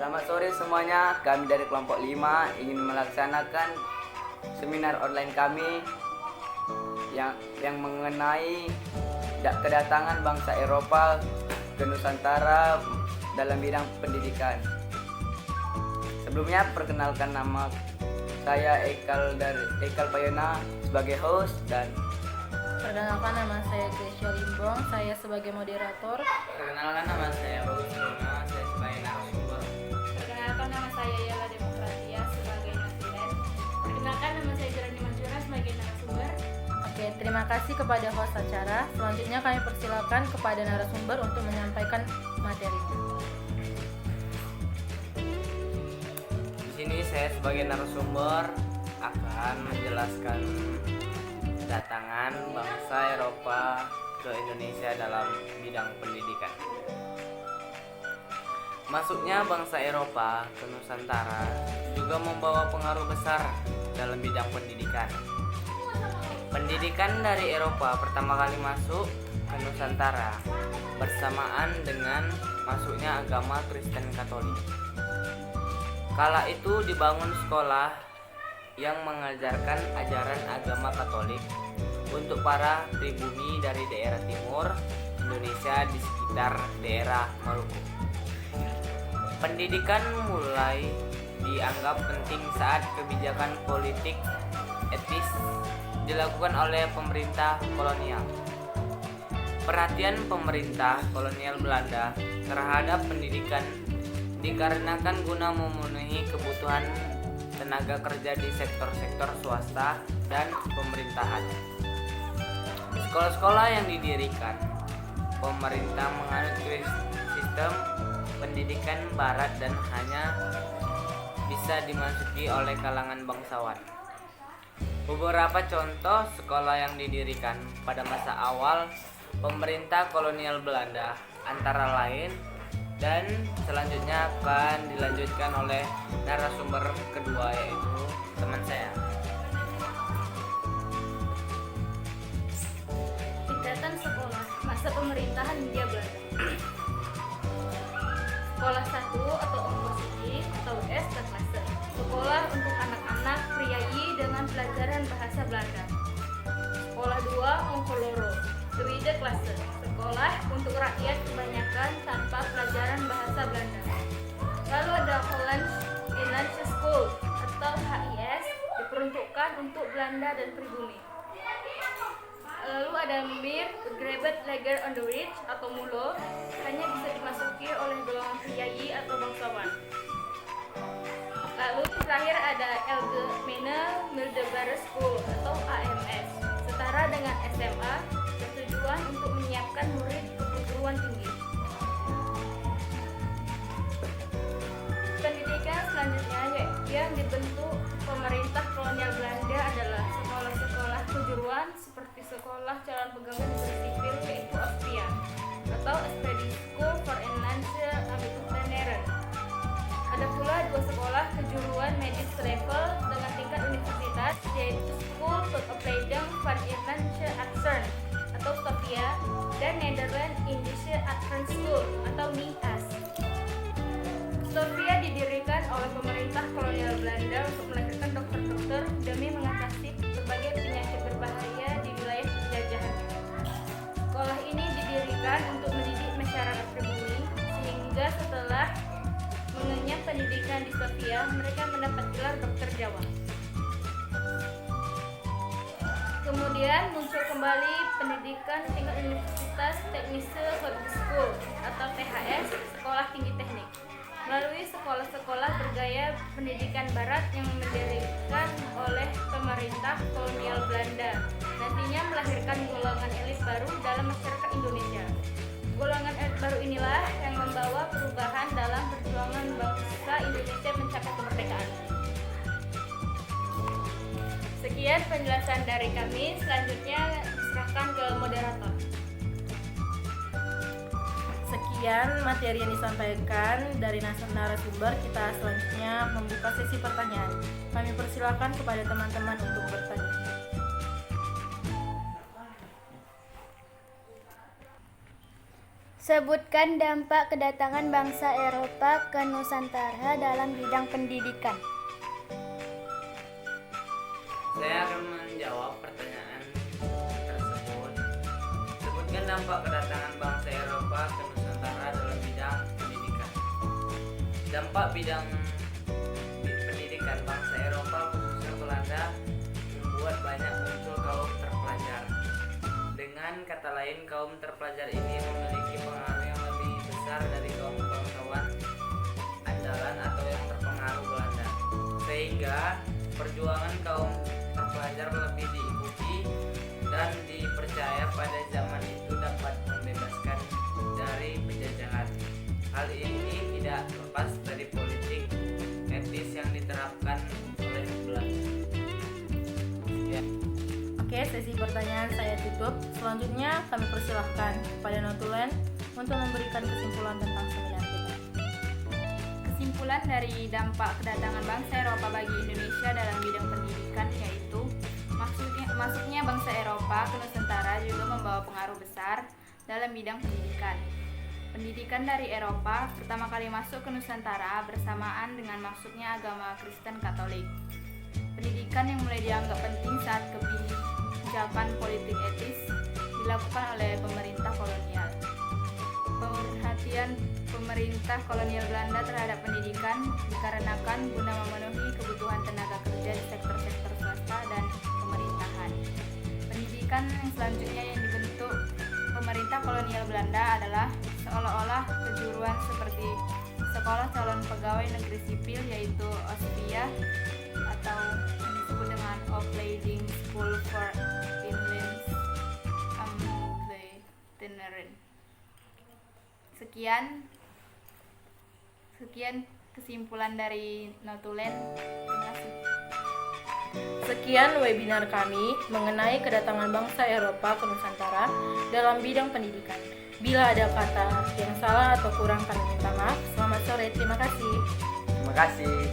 Selamat sore semuanya. Kami dari kelompok 5 ingin melaksanakan seminar online kami yang mengenai kedatangan bangsa Eropa ke Nusantara dalam bidang pendidikan. Sebelumnya perkenalkan, nama saya Ekal Payona sebagai host, dan perkenalkan nama saya Gracia Limbong, saya sebagai moderator. perkenalkan nama saya Bagus Luna, saya sebagai narasumber. Perkenalkan nama saya Yela Demokratia sebagai nasiden. Perkenalkan nama saya Jerani Manjura sebagai narasumber. Oke, terima kasih kepada host acara. Selanjutnya kami persilakan kepada narasumber untuk menyampaikan materinya. Di sini saya sebagai narasumber akan menjelaskan kedatangan bangsa Eropa ke Indonesia dalam bidang pendidikan. Masuknya bangsa Eropa ke Nusantara juga membawa pengaruh besar dalam bidang pendidikan. Pendidikan dari Eropa pertama kali masuk ke Nusantara bersamaan dengan masuknya agama Kristen Katolik. Kala itu dibangun sekolah yang mengajarkan ajaran agama Katolik untuk para pribumi dari daerah timur Indonesia di sekitar daerah Maluku. Pendidikan mulai dianggap penting saat kebijakan politik etis dilakukan oleh pemerintah kolonial. Perhatian pemerintah kolonial Belanda terhadap pendidikan dikarenakan guna memenuhi kebutuhan tenaga kerja di sektor-sektor swasta dan pemerintahan. Sekolah-sekolah yang didirikan pemerintah menganut sistem pendidikan barat dan hanya bisa dimasuki oleh kalangan bangsawan. Beberapa contoh sekolah yang didirikan pada masa awal pemerintah kolonial Belanda antara lain, dan selanjutnya akan dilanjutkan oleh narasumber kedua, yaitu teman saya. Tingkatan sekolah masa pemerintahan Hindia Belanda. Sekolah 1 atau Ongkosiki atau S kelas. Sekolah untuk anak-anak priayi dengan pelajaran bahasa Belanda. Sekolah 2 Ongkoloro, Tweede Klasse. Sekolah untuk rakyat kebanyakan tanpa pelajaran bahasa Belanda. Lalu ada Holland Inlandse School atau HIS, diperuntukkan untuk Belanda dan pribumi. Lalu ada Meer Begrebet Leger on the Ridge atau MULO, hanya bisa dimasuki oleh golongan priayi atau bangsawan. Lalu terakhir ada Algemene Middelbare School atau AMS, setara dengan SMA, bertujuan untuk menyiapkan murid ke perguruan tinggi. Pendidikan selanjutnya yang dibentuk pemerintah kolonial Belanda adalah sekolah-sekolah kejuruan seperti sekolah calon pegawai negeri sipil, yaitu Austria, atau Expeditie School for Inlandse Ambtenaren. Ada pula 2 sekolah kejuruan medis level dengan tingkat universitas, yaitu School tot Opleiding van Inlandse Artsen atau SOFIA dan Netherlands Indische Artsen School atau NIAS. SOFIA didirikan oleh pemerintah kolonial Belanda untuk melahirkan dokter-dokter demi mengatasi berbagai penyakit berbahaya di wilayah penjajahan. Sekolah ini didirikan untuk mendidik masyarakat pribumi, sehingga setelah mengenyam pendidikan di SOFIA, mereka mendapat gelar dokter Jawa. Kemudian muncul kembali pendidikan tingkat Universitas Technische Hogeschool atau THS, sekolah tinggi teknik, melalui sekolah-sekolah bergaya pendidikan barat yang didirikan oleh pemerintah kolonial Belanda, nantinya melahirkan golongan elit baru dalam masyarakat Indonesia. Golongan elit baru inilah yang membawa perubahan dalam perjuangan bangsa Indonesia mencapai kemerdekaan. Sekian penjelasan dari kami, selanjutnya diserahkan ke moderator. Sekian materi yang disampaikan dari narasumber. Kita selanjutnya membuka sesi pertanyaan. Kami persilakan kepada teman-teman untuk bertanya. Sebutkan dampak kedatangan bangsa Eropa ke Nusantara dalam bidang pendidikan. Saya akan menjawab pertanyaan tersebut. Sebutkan dampak kedatangan bangsa Eropa ke Nusantara dalam bidang pendidikan. Dampak bidang pendidikan bangsa Eropa khususnya Belanda membuat banyak muncul kaum terpelajar. Dengan kata lain, kaum terpelajar ini memiliki pengaruh yang lebih besar dari kaum bangsawan andalan atau yang terpengaruh Belanda, sehingga perjuangan kaum terpelajar lebih diikuti dan dipercaya pada zaman itu dapat membebaskan dari penjajahan. Hal ini tidak lepas dari politik etis yang diterapkan oleh Belanda. Sekian. Oke, sesi pertanyaan saya tutup. Selanjutnya kami persilahkan kepada Notulen untuk memberikan kesimpulan tentang seminar kita. Kesimpulan dari dampak kedatangan bangsa Eropa bagi Indonesia dalam bidang pendidikan yaitu masuknya bangsa Eropa ke Nusantara juga membawa pengaruh besar dalam bidang pendidikan. Pendidikan dari Eropa pertama kali masuk ke Nusantara bersamaan dengan masuknya agama Kristen Katolik. Pendidikan yang mulai dianggap penting saat kebijakan politik etis dilakukan oleh pemerintah kolonial. Pemerhatian pemerintah kolonial Belanda terhadap pendidikan dikarenakan guna memenuhi kebutuhan tenaga kerja di sektor-sektor swasta dan pemerintahan. Pendidikan yang selanjutnya yang dibentuk pemerintah kolonial Belanda adalah seolah-olah kejuruan seperti sekolah calon pegawai negeri sipil yaitu OSPIA atau yang disebut dengan Opleiding School for Inlandse Ambtenaren. Sekian kesimpulan dari Notulen. Terima kasih. Sekian webinar kami mengenai kedatangan bangsa Eropa ke Nusantara dalam bidang pendidikan. Bila ada kata yang salah atau kurang kami minta maaf. Selamat sore, terima kasih. Terima kasih.